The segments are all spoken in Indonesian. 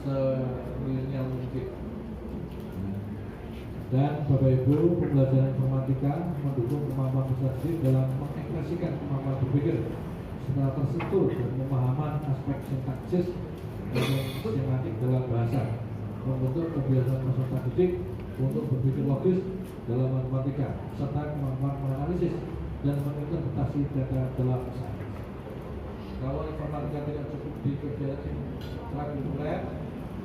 semilenial mungkin. Dan Bapak Ibu, pembelajaran informatika mendukung kemampuan peserta didik dalam mengekspresikan kemampuan berpikir secara terstruktur dan pemahaman aspek sintaksis dan sistematik dalam bahasa, membentuk kebiasaan peserta didik untuk berpikir logis dalam matematika, serta kemampuan menganalisis dan menginterpretasi data dalam sains. Kalau informatika tidak cukup di kegiatan ekstrakurikuler,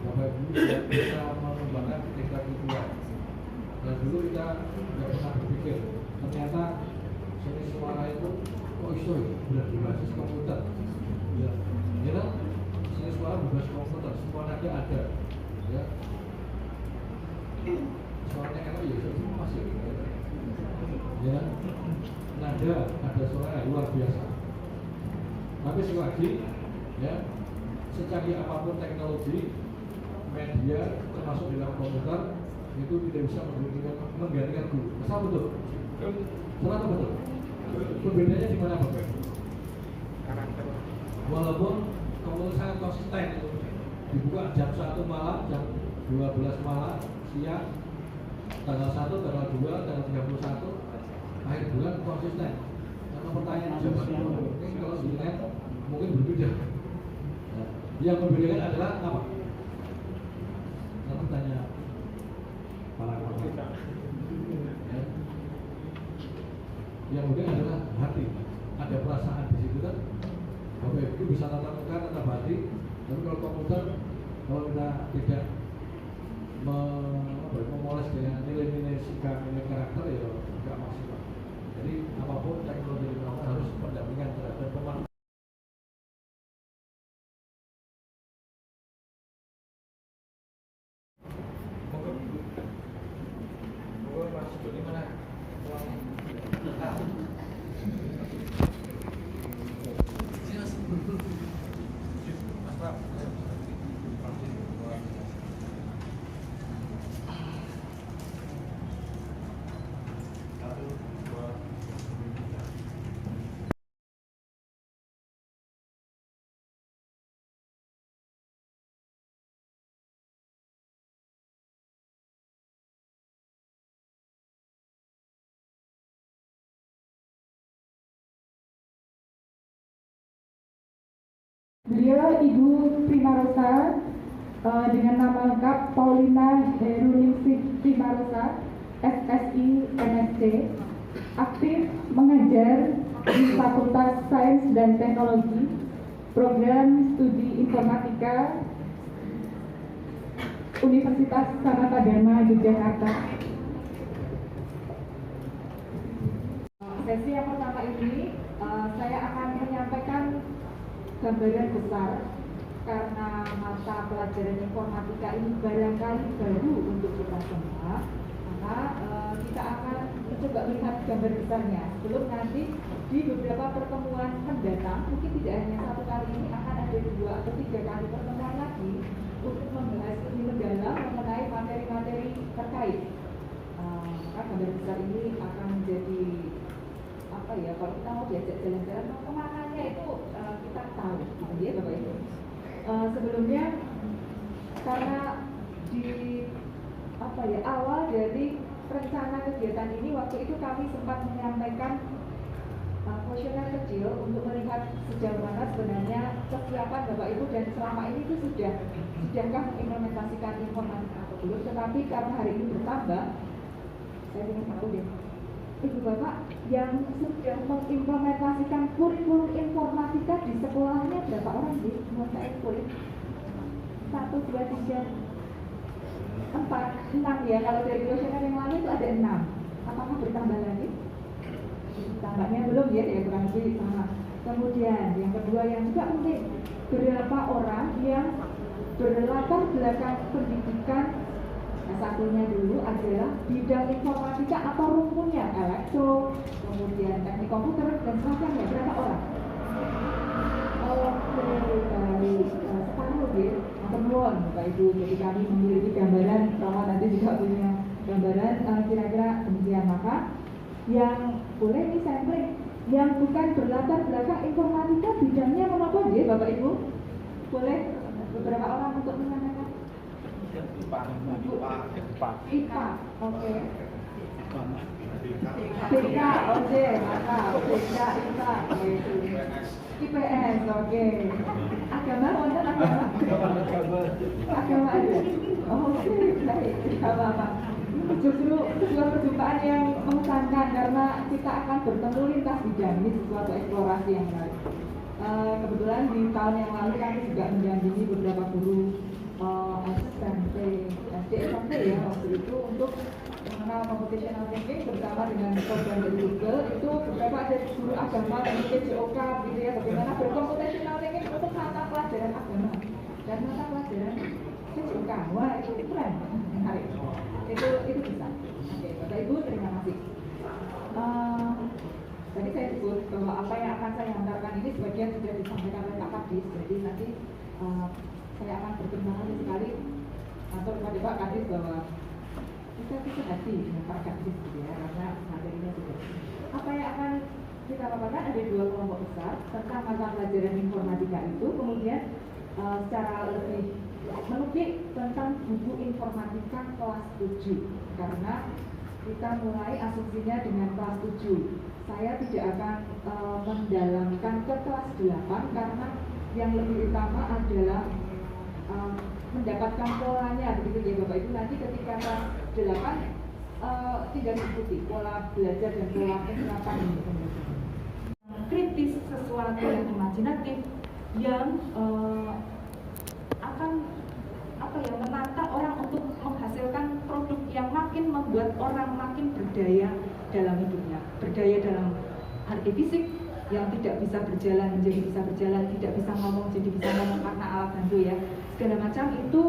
Bapak Ibu bisa mengembangkan ekstrakurikuler. Dan dulu kita tidak pernah berpikir, ternyata seni suara itu kok iso ya, sudah berbasis komputer. Ya, seni suara berbasis komputer, semua nada ada. Ya, suaranya enak ya, semua masih. Ya, nada ada suara luar biasa. Tapi sekali lagi, ya, secanggih apapun teknologi, media termasuk dalam komputer itu tidak bisa menggantikan guru. Masa betul? Salah atau betul? Perbedaannya di mana Bapak? Walaupun komputer sangat konsisten itu dibuka jam 1 malam, jam 12 malam, siang, tanggal 1, tanggal 2, tanggal 31, akhir bulan konsisten. Karena pertanyaan jam ini kalau di net mungkin berbeda. Yang membedakan adalah apa? Saya bertanya para kawan. Ya. Yang kemudian adalah hati. Ada perasaan di situ kan. Bapak Ibu bisa tatap muka, tatap hati. Tapi kalau komputer, kalau kita tidak memoles dengan nilai-nilai sikap, nilai karakter, ya tidak maksimal. Jadi apapun teknologi harus pendampingan terhadap pemanfaatan. Beliau Ibu Primarosa dengan nama lengkap Paulina Heruningsih Primarosa, SSI MSc, aktif mengajar di Fakultas Sains dan Teknologi, Program Studi Informatika, Universitas Sanata Dharma Yogyakarta. Sesi yang pertama ini saya akan menyampaikan gambaran besar karena mata pelajaran informatika ini barangkali baru untuk kita semua, maka kita akan mencoba melihat gambar besarnya sebelum nanti di beberapa pertemuan mendatang, mungkin tidak hanya satu kali ini, akan ada 2 atau 3 kali pertemuan lagi untuk membahas lebih mendalam mengenai materi-materi terkait. Maka gambar besar ini akan menjadi apa ya, kalau kita mau diajak jalan-jalan mau kemananya itu kita tahu, gitu ya Bapak Ibu. Sebelumnya karena di apa ya, awal dari rencana kegiatan ini waktu itu kami sempat menyampaikan kuesioner kecil untuk melihat sejauh mana sebenarnya kesiapan Bapak Ibu dan selama ini itu sudahkah mengimplementasikan informatika atau belum. Tetapi karena hari ini bertambah, saya ingin tahu deh, Ibu Bapak yang sudah mengimplementasikan kurikulum informatika di sekolahnya berapa orang sih? Menurut saya kulit 1, 2, 3, 4, 6 ya. Kalau dari kuesioner yang lalu itu ada 6. Apakah bertambah lagi? Tambahnya belum ya kurang lebih sama. Kemudian yang kedua yang juga penting, berapa orang yang berlatar belakang pendidikan. Nah, satunya dulu adalah bidang informatika atau rumpunnya, elektro, kemudian teknik komputer dan semacamnya. Berapa orang? Oke, baik. Separuh ya, pertemuan Bapak Ibu. Jadi kami memiliki gambaran, bahwa nanti juga punya gambaran kira-kira demikian. Maka yang boleh ini sampling, yang bukan berlatar belakang informatika bidangnya menapa ya Bapak Ibu? Boleh beberapa orang untuk menanyakan? IPA, oke. BK, oke, mantap. BK, IPA, IPS, oke. Agama, wonten agama? Agama ada? Oke, baik, tidak apa-apa. Justru sebuah perjumpaan yang mengesankan karena kita akan bertemu lintas bidang, ini sesuatu eksplorasi yang baik. Kebetulan di tahun yang lalu kami juga mendampingi beberapa guru SMP, SD, SMP ya waktu itu untuk mengenal computational thinking bersama dengan program dari Google. Itu beberapa ada guru agama dan PJOK gitu ya, bagaimana bercomputational thinking untuk mata pelajaran agama dan mata pelajaran PJOK. Wah, itu keren, menarik. Itu bisa. Oke, Bapak Ibu terima kasih. Tadi saya sebut bahwa apa yang akan saya hantarkan ini sebagian sudah disampaikan oleh Pak Kadis. Jadi nanti saya akan berterima kasih sekali atau kepada Pak Kadis bahwa kita hati dengan Pak Kadis gitu ya, karena materinya sudah. Apa yang akan kita lakukan ada 2 kelompok besar tentang mata pelajaran informatika itu, kemudian secara lebih menukik tentang buku informatika kelas 7 karena kita mulai asumsinya dengan kelas 7. Saya tidak akan mendalamkan ke kelas 8 karena yang lebih utama adalah mendapatkan polanya begitu ya Bapak Ibu. Nanti ketika kelas 8 tinggal ikuti pola belajar dan pola penerapan ini. Kritis sesuatu yang imajinatif yang akan menata orang untuk menghasilkan produk yang makin membuat orang makin berdaya dalam hidupnya, berdaya dalam arti fisik yang tidak bisa berjalan menjadi bisa berjalan, tidak bisa ngomong jadi bisa ngomong karena alat bantu ya, segala macam itu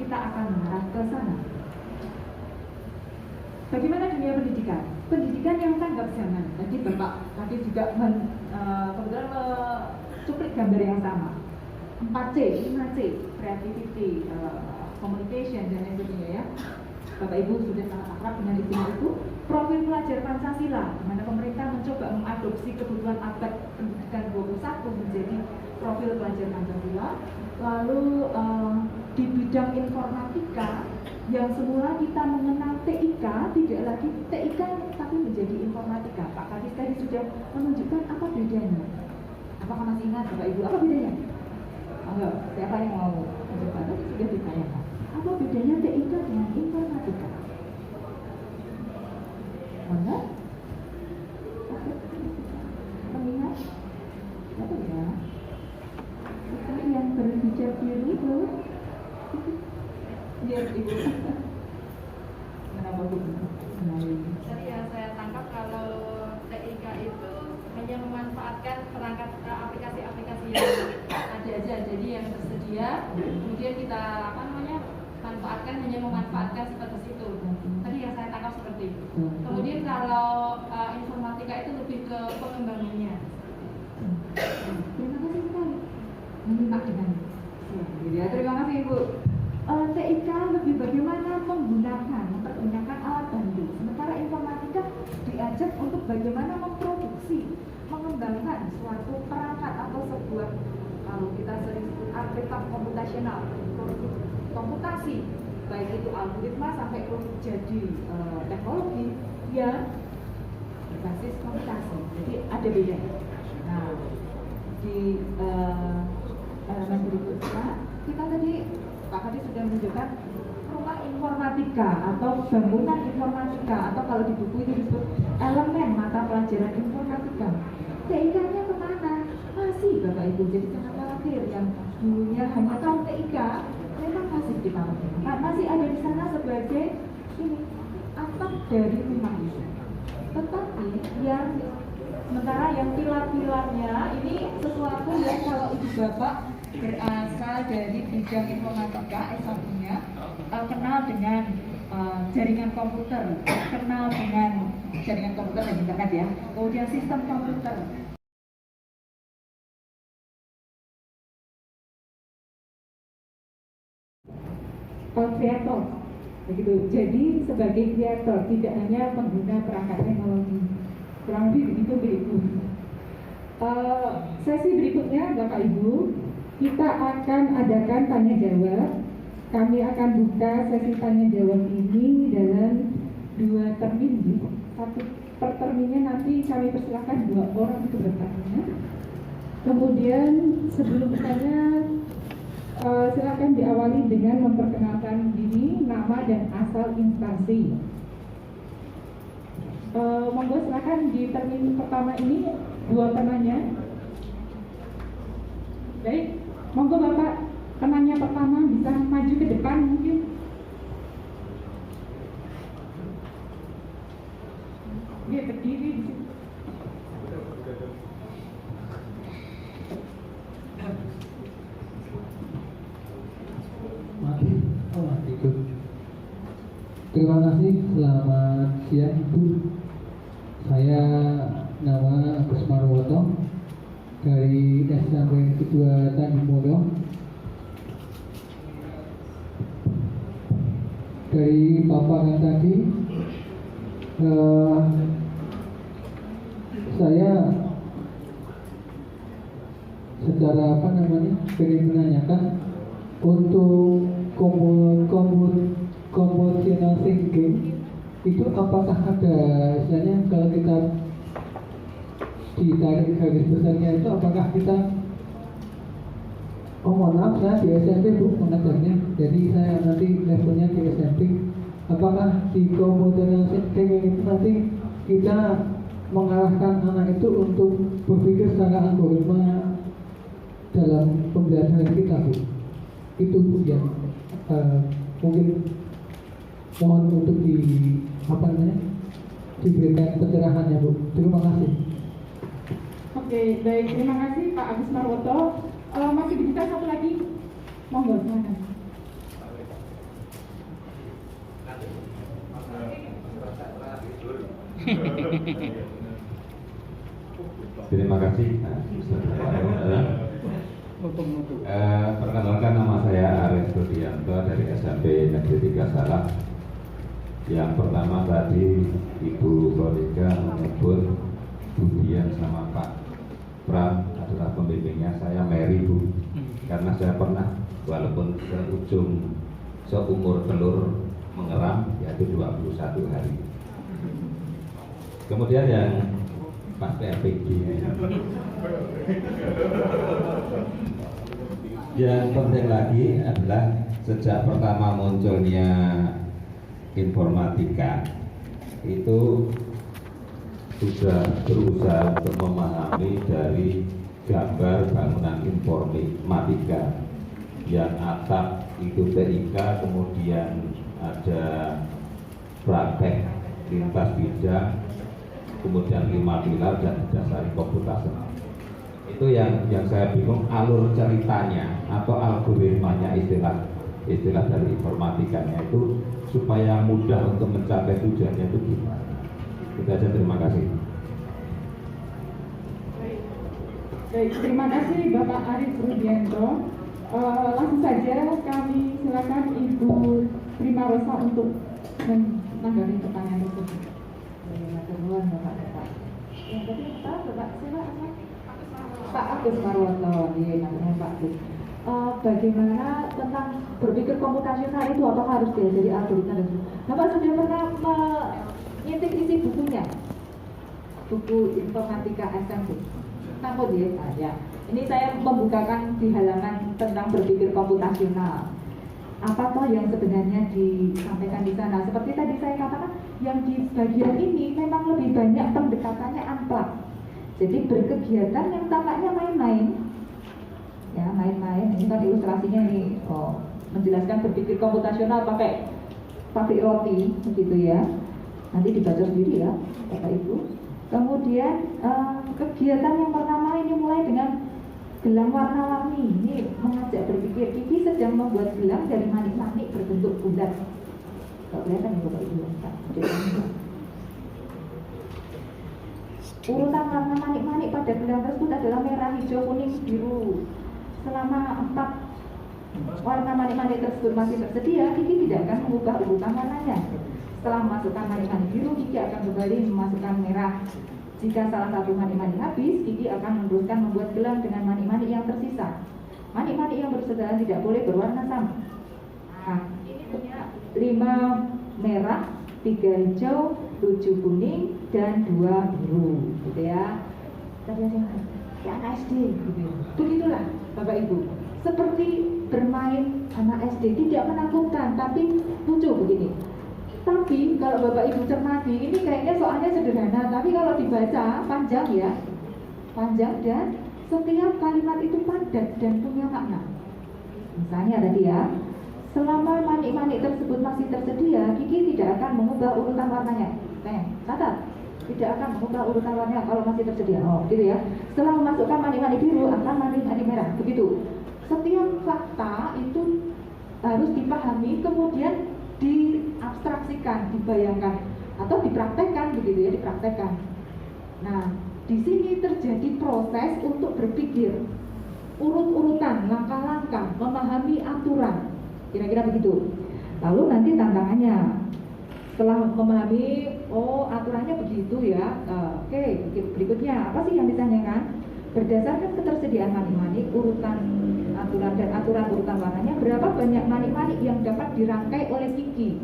kita akan mengarah ke sana. Bagaimana dunia pendidikan? Pendidikan yang tanggap zaman. Tadi Bapak tadi juga kebetulan mencuplik gambar yang sama. 4C, 5C, creativity, communication dan lain sebagainya ya. Bapak Ibu sudah sangat akrab dengan istilah itu. Profil pelajar Pancasila, di mana pemerintah mencoba mengadopsi kebutuhan abad pendidikan 21 menjadi profil pelajar Pancasila. Lalu di bidang informatika yang semula kita mengenal TIK, tidak lagi TIK tapi menjadi informatika. Pak Kadis tadi sudah menunjukkan apa bedanya. Apakah masih ingat Bapak Ibu apa bedanya? Enggak, siapa yang mau mencoba? Tadi sudah ditanyakan. Apa bedanya TIK dengan informatika? Mana? Mengingat? Apa ya? Kita yang berbicara diri itu. Ya, Ibu. Kenapa Bu? Dari yang saya tangkap kalau TIK itu hanya memanfaatkan perangkat aplikasi-aplikasi yang ada aja, jadi yang tersedia, kemudian kita manfaatkan, hanya memanfaatkan seperti itu. Tadi yang saya tangkap seperti itu. Kemudian kalau informatika itu lebih ke pengembangannya. Terima kasih sekali. Menyimak dengan ya, terima kasih Ibu. TIK lebih bagaimana mempergunakan alat bantu, sementara informatika diajak untuk bagaimana memproduksi, mengembangkan suatu perangkat atau sebuah, kalau kita sering sebut algoritma komputasional, komputasi, baik itu algoritma sampai jadi teknologi yang berbasis komputasi. Jadi ada bedanya. Nah, di halaman berikutnya kita tadi Pak Kadis sudah menunjukkan rumah informatika atau bangunan informatika, atau kalau di buku itu disebut elemen mata pelajaran informatika. TIK-nya kemana? Masih Bapak Ibu, jadi jangan khawatir yang dulunya hanya tahu TIK, memang masih kita masih ada di sana sebagai ini atap dari rumah itu. Tetapi yang sementara yang pilar-pilarnya ini sesuatu yang kalau ibu bapak berasal dari bidang informatika S1-nya, kenal dengan jaringan komputer, kenal dengan jaringan komputer dan internet ya, kemudian sistem komputer. Kreator, begitu. Jadi sebagai kreator tidak hanya pengguna perangkat teknologi. Kurang lebih begitu Bu. Sesi berikutnya Bapak Ibu, kita akan adakan tanya jawab kami akan buka sesi tanya jawab ini dalam 2 termin. Satu per terminnya nanti kami persilakan 2 orang untuk bertanya. Kemudian sebelum bertanya, silakan diawali dengan memperkenalkan diri, nama dan asal instansi. Monggo silakan di termin pertama ini 2 penanya. Baik, monggo Bapak penanya pertama bisa maju ke depan mungkin. Dia berdiri di situ. Terima kasih, selamat siang Ibu. Saya nama Agus Marwoto dari SMP Kedua Tanjung. Dari paparan tadi, saya secara ingin menanyakan untuk computational thinking itu apakah ada istilahnya kalau kita ditarik garis besarnya itu apakah kita mohon maaf saya di SMP Bu mengajarnya, jadi saya nanti levelnya di SMP. Apakah di computational thinking itu nanti kita mengarahkan anak itu untuk berpikir secara algoritma dalam pembelajaran kita Bu? Itu Bu yang mungkin mohon untuk diberikan pencerahannya Bu. Terima kasih. Oke, baik, terima kasih Pak Agus Marwoto. Masih bisa satu lagi, monggo silakan. Terima kasih. Perkenalkan, nama saya Aris Rudianto dari SMP Negeri 3 Salak. Yang pertama tadi Ibu Kolika menyebut Bu Dian sama Pak Pram adalah pembimbingnya. Saya Mary Bu, karena saya pernah walaupun seumur telur mengeram yaitu 21 hari. Kemudian yang pas PRPG yang penting lagi adalah sejak pertama munculnya informatika itu sudah berusaha untuk memahami dari gambar bangunan informatika yang atap itu TIK, kemudian ada praktek lintas bidang, kemudian 5 pilar dan didasari komputasi. Itu yang saya bingung, alur ceritanya atau algoritmanya, istilah dari informatikanya itu supaya mudah untuk mencapai tujuannya itu gimana? Itu aja, terima kasih. Baik, terima kasih Bapak Aris Rudianto. Langsung saja kami silakan Ibu Prima Rosa untuk menanggapi pertanyaan tersebut. Terima Bapak. Yang tadi Bapak siapa? Pak Agus Marwoto, iya namanya Pak Agus. Bagaimana tentang berpikir komputasional itu apakah harus diajari algoritma dan Bapak sudah pernah mengintip isi bukunya, buku informatika SMP? Takut ya? Ini saya membukakan di halaman tentang berpikir komputasional. Apa toh yang sebenarnya disampaikan di sana? Seperti tadi saya katakan, yang di bagian ini memang lebih banyak pendekatannya amplak. Jadi berkegiatan yang tampaknya main-main, ya main-main. Ini kan ilustrasinya ini, menjelaskan berpikir komputasional pakai roti, begitu ya. Nanti dibaca sendiri ya, Bapak Ibu. Kemudian kegiatan yang pertama ini mulai dengan gelang warna-warni. Ini mengajak berpikir. Kiki sedang membuat gelang dari manik-manik berbentuk bulat. Tidak kelihatan ya Bapak Ibu. Urutan warna manik-manik pada gelang tersebut adalah merah, hijau, kuning, biru. Selama 4 warna manik-manik tersebut masih tersedia, Kiki tidak akan mengubah urutan warnanya. Setelah memasukkan manik-manik biru, Kiki akan kembali memasukkan merah. Jika salah satu manik-manik habis, Kiki akan meneruskan membuat gelang dengan manik-manik yang tersisa. Manik-manik yang bersebelahan tidak boleh berwarna sama. 5 merah, 3 hijau, 7 kuning, dan 2 biru, gitu ya. Tadi ada yang anak SD, gitu. Begitulah Bapak Ibu. Seperti bermain anak SD, tidak menakutkan, tapi lucu begini. Tapi kalau Bapak Ibu cermati, ini kayaknya soalnya sederhana, tapi kalau dibaca panjang ya, panjang dan setiap kalimat itu padat dan punya makna. Misalnya tadi ya, selama manik-manik tersebut masih tersedia, Kiki tidak akan mengubah urutan warnanya. Catat, tidak akan mengubah urutan warnanya kalau masih tersedia. Oh, gitu ya. Setelah memasukkan manik-manik biru, akan manik-manik merah. Begitu. Setiap fakta itu harus dipahami, kemudian diabstraksikan, dibayangkan, atau dipraktekkan, begitu ya, dipraktekkan. Nah, di sini terjadi proses untuk berpikir, urut-urutan, langkah-langkah, memahami aturan, kira-kira begitu. Lalu nanti tantangannya, setelah memahami, oh aturannya begitu ya, oke, berikutnya apa sih yang ditanyakan? Berdasarkan ketersediaan manik-manik, urutan aturan dan aturan urutan warnanya, berapa banyak manik-manik yang dapat dirangkai oleh Kiki?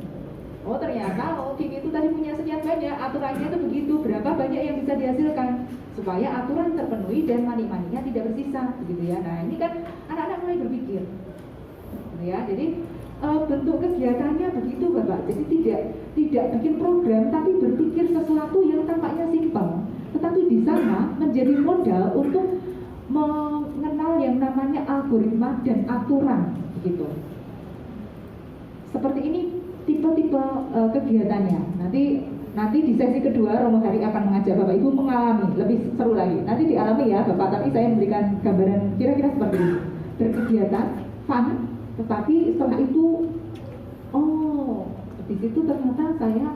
Oh ternyata, Kiki itu tadi punya sekian banyak, aturannya itu begitu, berapa banyak yang bisa dihasilkan supaya aturan terpenuhi dan manik-maniknya tidak bersisa, begitu ya. Nah ini kan anak-anak mulai berpikir, gitu ya. Jadi bentuk kegiatannya begitu Bapak. Jadi tidak bikin program, tapi berpikir sesuatu yang tampaknya simpel, tetapi di sana menjadi modal untuk mengenal yang namanya algoritma dan aturan, begitu. Seperti ini tipe-tipe kegiatannya. Nanti di sesi kedua Romo Hari akan mengajak Bapak Ibu mengalami lebih seru lagi. Nanti dialami ya Bapak, tapi saya memberikan gambaran kira-kira seperti ini. Berkegiatan, fun, tetapi setelah itu, oh, di situ ternyata saya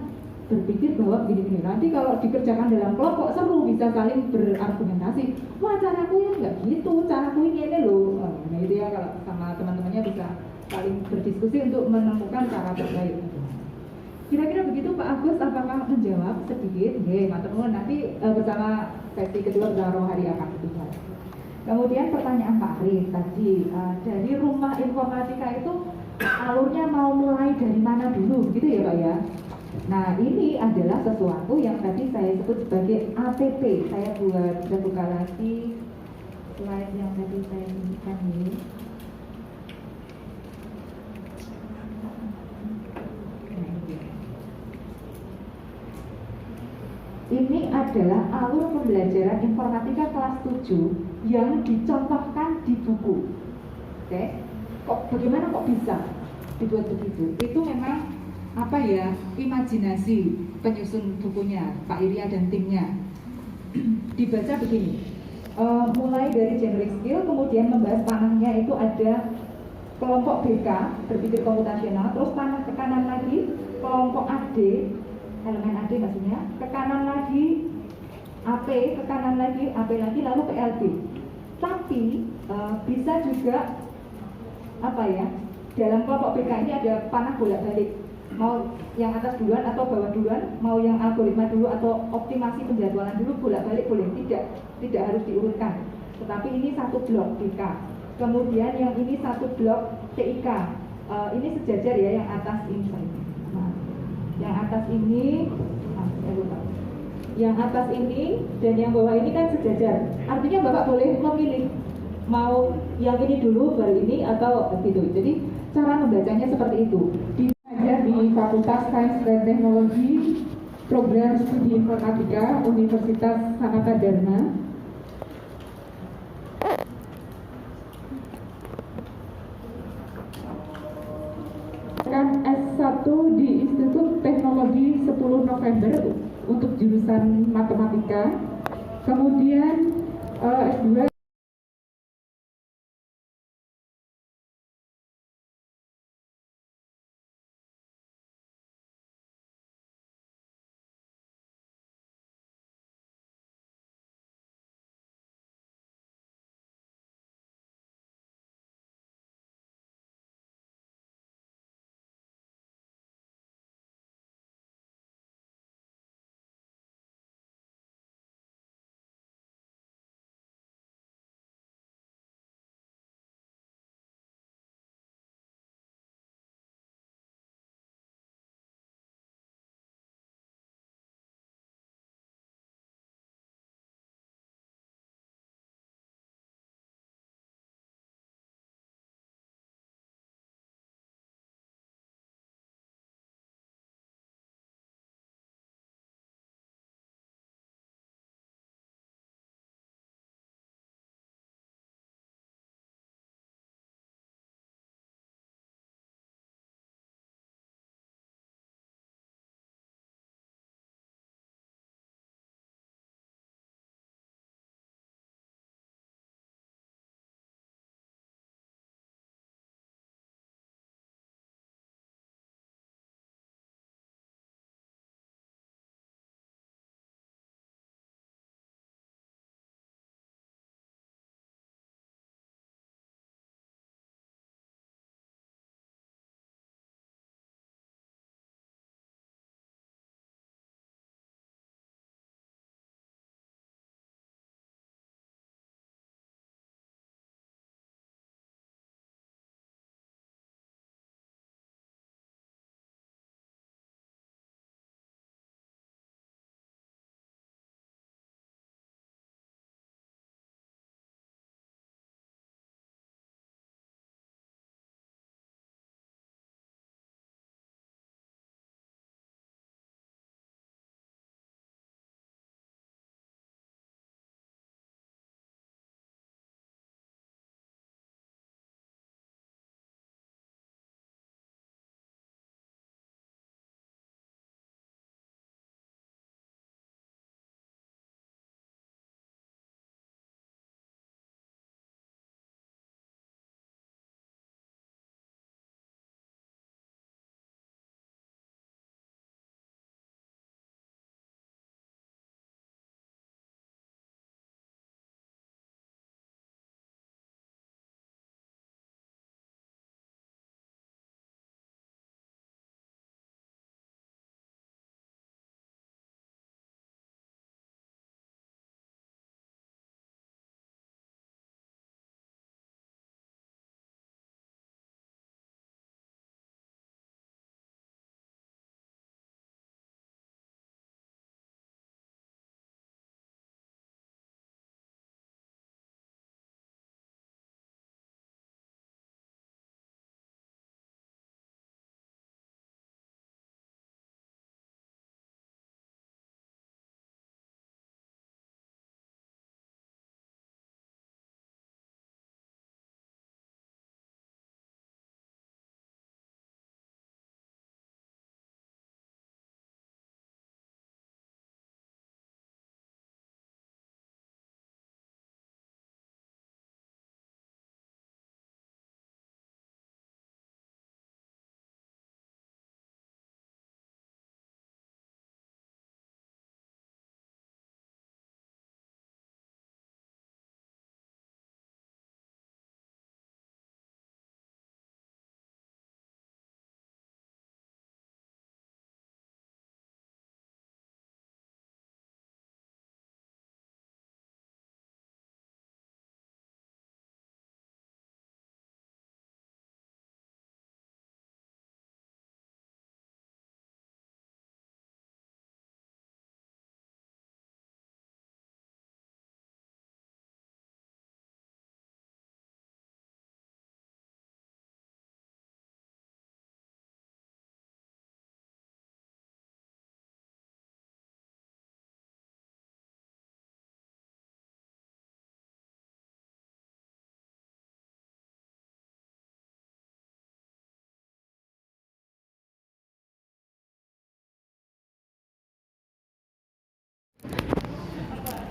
berpikir bahwa begini-begini. Nanti kalau dikerjakan dalam kelompok seru, bisa saling berargumentasi. Wah, caraku ya nggak gitu, caraku ini loh. Nah itu ya, kalau sama teman-temannya bisa saling berdiskusi untuk menemukan cara terbaik. Kira-kira begitu Pak Agus, apakah menjawab sedikit? Oke, teman-teman nanti bersama sesi kedua bersama Romo Hari akan berbicara. Kemudian pertanyaan Pak Arif tadi, dari rumah informatika itu alurnya mau mulai dari mana dulu, gitu ya Pak ya? Nah ini adalah sesuatu yang tadi saya sebut sebagai APP. Saya buka lagi slide yang tadi saya berikan ini. Ini adalah alur pembelajaran informatika kelas 7 yang dicontohkan di buku. Oke, bagaimana kok bisa dibuat begitu? Itu memang apa ya, imajinasi penyusun bukunya Pak Irya dan timnya. Dibaca begini, mulai dari generic skill, kemudian membahas panahnya itu ada kelompok BK, berpikir komputasional, terus panah ke kanan lagi, kelompok AD, elemen AD maksudnya, ke kanan lagi AP, ke kanan lagi AP lagi, lalu PLB. Tapi bisa juga apa ya, dalam kelompok BK ini ada panah bolak-balik, mau yang atas duluan atau bawah duluan, mau yang algoritma dulu atau optimasi penjadwalan dulu, bolak-balik boleh, tidak harus diurutkan. Tetapi ini satu blok BK, kemudian yang ini satu blok TIK, ini sejajar ya, yang atas ini. Nah, yang atas ini, yang atas ini dan yang bawah ini kan sejajar. Artinya Bapak boleh memilih mau yang ini dulu baru ini atau gitu. Jadi cara membacanya seperti itu. Ada di Fakultas Sains dan Teknologi, Program Studi Informatika, Universitas Sanata Dharma. S1 di Institut Teknologi 10 November untuk jurusan matematika. Kemudian S2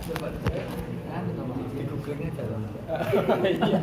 Di googling aja loh. Iya.